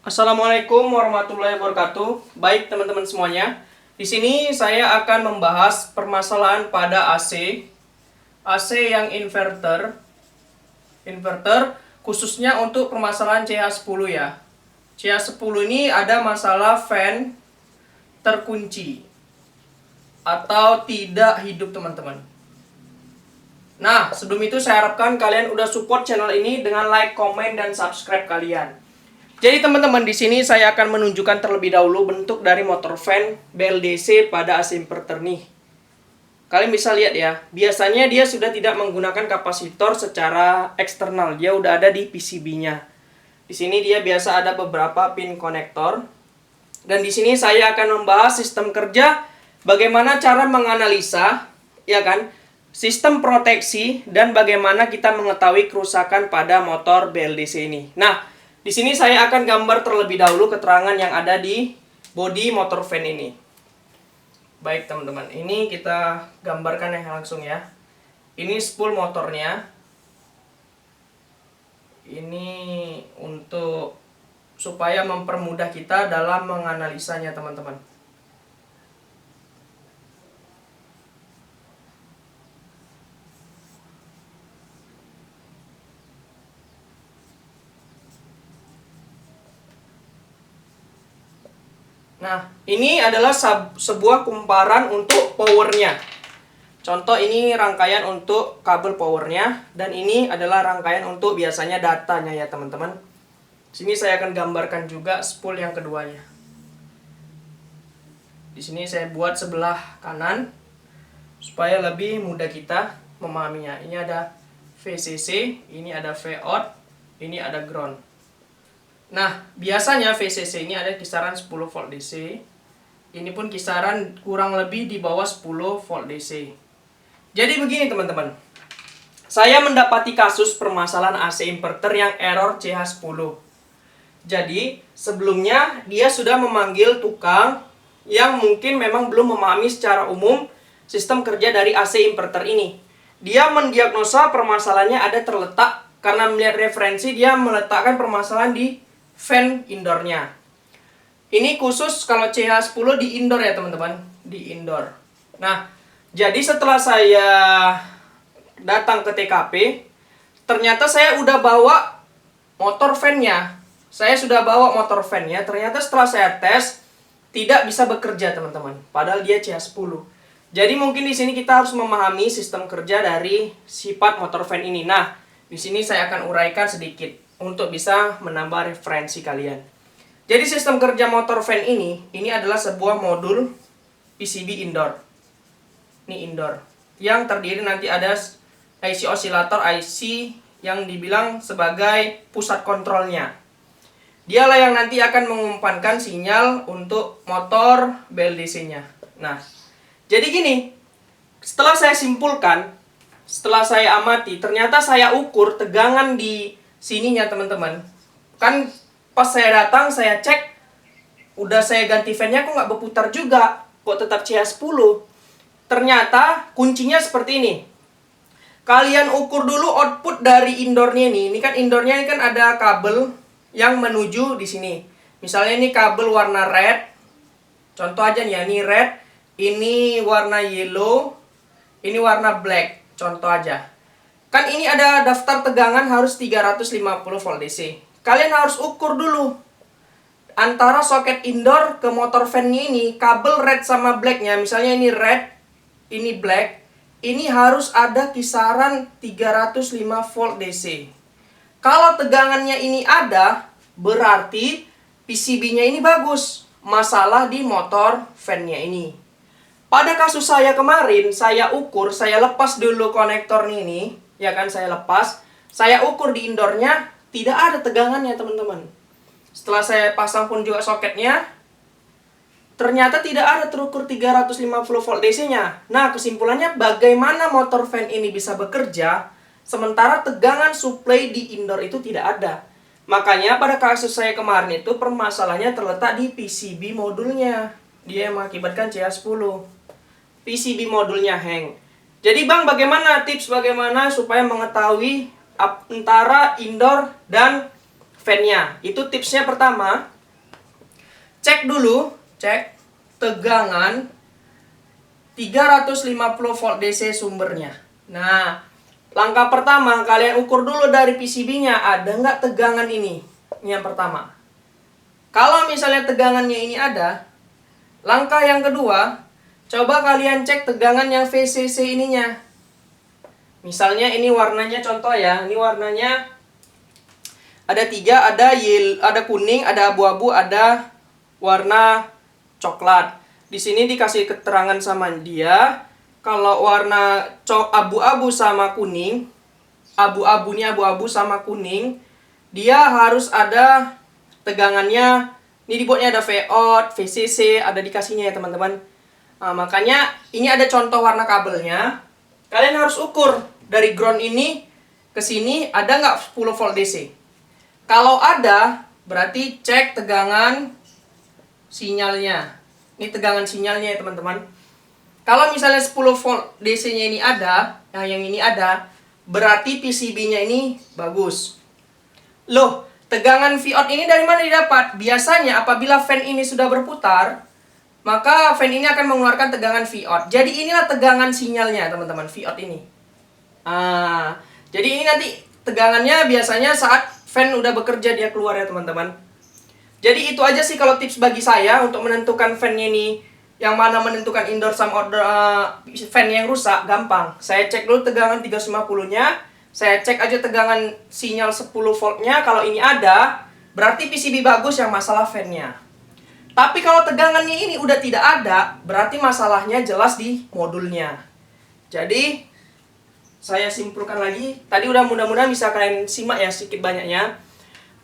Assalamualaikum warahmatullahi wabarakatuh. Baik teman-teman semuanya, di sini saya akan membahas permasalahan pada AC yang inverter khususnya untuk permasalahan CH10 ya. CH10 ini ada masalah fan terkunci atau tidak hidup teman-teman. Nah, sebelum itu saya harapkan kalian udah support channel ini dengan like, komen, dan subscribe kalian. Jadi teman-teman, di sini saya akan menunjukkan terlebih dahulu bentuk dari motor fan BLDC pada AC inverter nih. Kalian bisa lihat ya, biasanya dia sudah tidak menggunakan kapasitor secara eksternal, dia udah ada di PCB-nya. Di sini dia biasa ada beberapa pin konektor. Dan di sini saya akan membahas sistem kerja, bagaimana cara menganalisa, ya kan, sistem proteksi dan bagaimana kita mengetahui kerusakan pada motor BLDC ini. Nah, di sini saya akan gambar terlebih dahulu keterangan yang ada di bodi motor fan ini. Baik teman-teman, ini kita gambarkan yang langsung ya. Ini spool motornya. Ini untuk supaya mempermudah kita dalam menganalisanya teman-teman. Nah, ini adalah sebuah kumparan untuk powernya. Contoh ini rangkaian untuk kabel powernya, dan ini adalah rangkaian untuk biasanya datanya ya teman-teman. Sini saya akan gambarkan juga spool yang keduanya. Di sini saya buat sebelah kanan supaya lebih mudah kita memahaminya. Ini ada VCC, ini ada Vout, ini ada ground. Nah, biasanya VCC ini ada kisaran 10 volt DC. Ini pun kisaran kurang lebih di bawah 10 volt DC. Jadi begini teman-teman. Saya mendapati kasus permasalahan AC inverter yang error CH10. Jadi, sebelumnya dia sudah memanggil tukang yang mungkin memang belum memahami secara umum sistem kerja dari AC inverter ini. Dia mendiagnosa permasalahannya ada terletak karena melihat referensi, dia meletakkan permasalahan di fan indoornya. Ini khusus kalau CH10 di indoor ya teman-teman, di indoor. Nah, jadi setelah saya datang ke TKP, ternyata saya udah bawa motor fan-nya. Ternyata setelah saya tes tidak bisa bekerja teman-teman. Padahal dia CH10. Jadi mungkin di sini kita harus memahami sistem kerja dari sifat motor fan ini. Nah, di sini saya akan uraikan sedikit untuk bisa menambah referensi kalian. Jadi sistem kerja motor fan ini adalah sebuah modul PCB indoor. Ini indoor. Yang terdiri nanti ada IC osilator, IC yang dibilang sebagai pusat kontrolnya. Dialah yang nanti akan mengumpankan sinyal untuk motor BLDC-nya. Nah, jadi gini, setelah saya simpulkan, setelah saya amati, ternyata saya ukur tegangan di sininya teman-teman. Kan pas saya datang saya cek, udah saya ganti fan-nya kok nggak berputar juga, kok tetap CH10. Ternyata kuncinya seperti ini. Kalian ukur dulu output dari indoornya ini. Ini kan indoornya ini kan ada kabel yang menuju di sini. Misalnya ini kabel warna red. Contoh aja nih ya, ini red, ini warna yellow, ini warna black. Contoh aja. Kan ini ada daftar tegangan harus 350 volt DC. Kalian harus ukur dulu antara soket indoor ke motor fan-nya ini, kabel red sama black-nya. Misalnya ini red, ini black. Ini harus ada kisaran 305 volt DC. Kalau tegangannya ini ada, berarti PCB-nya ini bagus. Masalah di motor fan-nya ini. Pada kasus saya kemarin, saya ukur, saya lepas dulu konektor ini. Ya kan, saya lepas, saya ukur di indoornya, tidak ada tegangannya teman-teman. Setelah saya pasang pun juga soketnya, ternyata tidak ada terukur 350 volt DC-nya. Nah, kesimpulannya bagaimana motor fan ini bisa bekerja, sementara tegangan supply di indoor itu tidak ada. Makanya pada kasus saya kemarin itu permasalahannya terletak di PCB modulnya. Dia yang mengakibatkan CH10. PCB modulnya hang. Jadi bang, bagaimana supaya mengetahui antara indoor dan fan-nya? Itu tipsnya pertama, cek dulu, cek tegangan 350 volt DC sumbernya. Nah, langkah pertama, kalian ukur dulu dari PCB-nya, ada nggak tegangan ini? Ini yang pertama. Kalau misalnya tegangannya ini ada, langkah yang kedua, coba kalian cek tegangan yang VCC ininya. Misalnya ini warnanya contoh ya, ini warnanya ada 3, ada kuning, ada abu-abu, ada warna coklat. Di sini dikasih keterangan sama dia, kalau warna abu-abu sama kuning, abu-abu sama kuning, dia harus ada tegangannya. Ini dibuatnya ada Vout, VCC, ada dikasihnya ya teman-teman. Nah, makanya ini ada contoh warna kabelnya. Kalian harus ukur dari ground ini ke sini ada nggak 10 volt DC. Kalau ada, berarti cek tegangan sinyalnya. Ini tegangan sinyalnya ya teman-teman. Kalau misalnya 10 volt DC-nya ini ada, nah yang ini ada, berarti PCB-nya ini bagus. Loh, tegangan Vout ini dari mana didapat? Biasanya apabila fan ini sudah berputar, maka fan ini akan mengeluarkan tegangan Vout. Jadi inilah tegangan sinyalnya teman-teman, Vout ini. Jadi ini nanti tegangannya biasanya saat fan udah bekerja dia keluar ya teman-teman. Jadi itu aja sih kalau tips bagi saya untuk menentukan fan-nya ini. Yang mana menentukan indoor sama outdoor fan yang rusak, gampang. Saya cek dulu tegangan 350-nya. Saya cek aja tegangan sinyal 10 voltnya. Kalau ini ada, berarti PCB bagus, yang masalah fan-nya. Tapi kalau tegangannya ini udah tidak ada, berarti masalahnya jelas di modulnya. Jadi saya simpulkan lagi. Tadi udah mudah-mudahan bisa kalian simak ya sedikit banyaknya.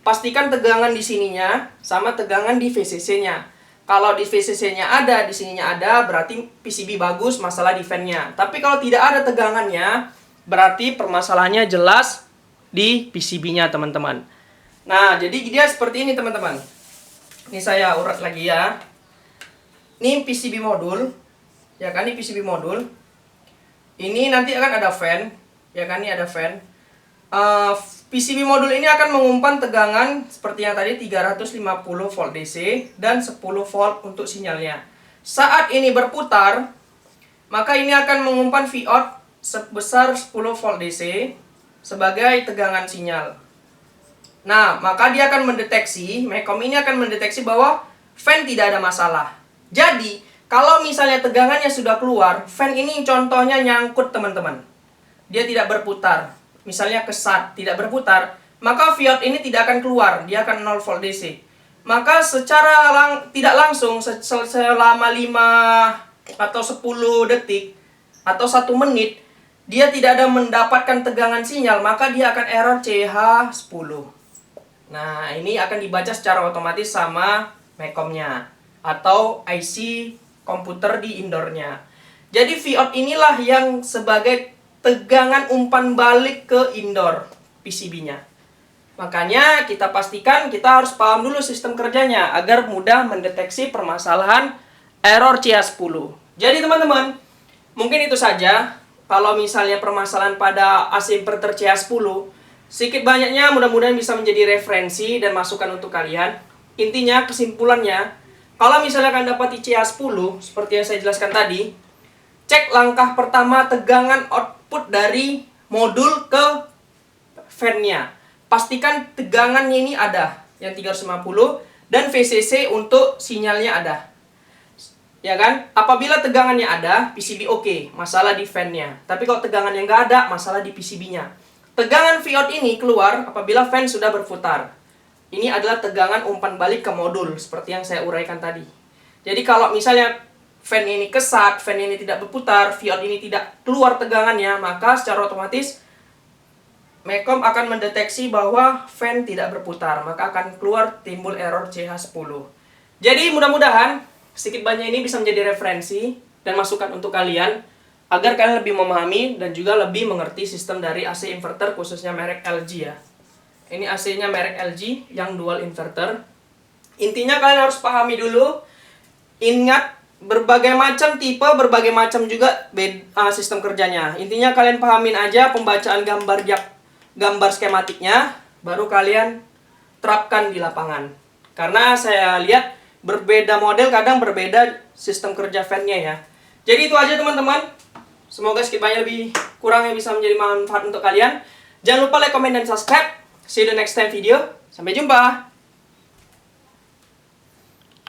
Pastikan tegangan di sininya sama tegangan di VCC-nya. Kalau di VCC-nya ada, di sininya ada, berarti PCB bagus, masalah di fan-nya. Tapi kalau tidak ada tegangannya, berarti permasalahannya jelas di PCB-nya, teman-teman. Nah, jadi dia seperti ini, teman-teman. Ini saya urat lagi ya. Ini PCB modul. Ya kan, ini PCB modul. Ini nanti akan ada fan. Ya kan, ini ada fan. PCB modul ini akan mengumpan tegangan seperti yang tadi 350 volt DC dan 10 volt untuk sinyalnya. Saat ini berputar, maka ini akan mengumpan Vout sebesar 10 volt DC sebagai tegangan sinyal. Nah, maka dia akan mendeteksi, Mekom ini akan mendeteksi bahwa fan tidak ada masalah. Jadi, kalau misalnya tegangannya sudah keluar, fan ini contohnya nyangkut teman-teman. Dia tidak berputar. Misalnya kesat, tidak berputar, maka Vout ini tidak akan keluar, dia akan 0 volt DC. Maka secara tidak langsung selama 5 atau 10 detik atau 1 menit, dia tidak ada mendapatkan tegangan sinyal, maka dia akan error CH10. Nah, ini akan dibaca secara otomatis sama Mekomnya atau IC komputer di indoornya. Jadi Vout inilah yang sebagai tegangan umpan balik ke indoor PCB-nya. Makanya kita pastikan kita harus paham dulu sistem kerjanya agar mudah mendeteksi permasalahan error CH10. Jadi teman-teman, mungkin itu saja. Kalau misalnya permasalahan pada AC inverter CH10, sedikit banyaknya mudah-mudahan bisa menjadi referensi dan masukan untuk kalian. Intinya, kesimpulannya, kalau misalnya kalian dapat CH10, seperti yang saya jelaskan tadi, cek langkah pertama tegangan output dari modul ke fan-nya. Pastikan tegangannya ini ada, yang 350, dan VCC untuk sinyalnya ada. Ya kan? Apabila tegangannya ada, PCB oke, masalah di fan-nya. Tapi kalau tegangannya nggak ada, masalah di PCB-nya. Tegangan Vout ini keluar apabila fan sudah berputar. Ini adalah tegangan umpan balik ke modul, seperti yang saya uraikan tadi. Jadi kalau misalnya fan ini kesat, fan ini tidak berputar, Vout ini tidak keluar tegangannya, maka secara otomatis Mekom akan mendeteksi bahwa fan tidak berputar, maka akan keluar timbul error CH10. Jadi mudah-mudahan sedikit banyak ini bisa menjadi referensi dan masukan untuk kalian agar kalian lebih memahami dan juga lebih mengerti sistem dari AC inverter khususnya merek LG ya. Ini AC-nya merek LG yang dual inverter. Intinya kalian harus pahami dulu, ingat berbagai macam tipe, berbagai macam juga sistem kerjanya. Intinya kalian pahamin aja pembacaan gambar skematiknya, baru kalian terapkan di lapangan. Karena saya lihat berbeda model, kadang berbeda sistem kerja fan-nya ya. Jadi itu aja teman-teman. Semoga sedikit banyak lebih kurangnya bisa menjadi manfaat untuk kalian. Jangan lupa like, comment, dan subscribe. See you the next time video. Sampai jumpa.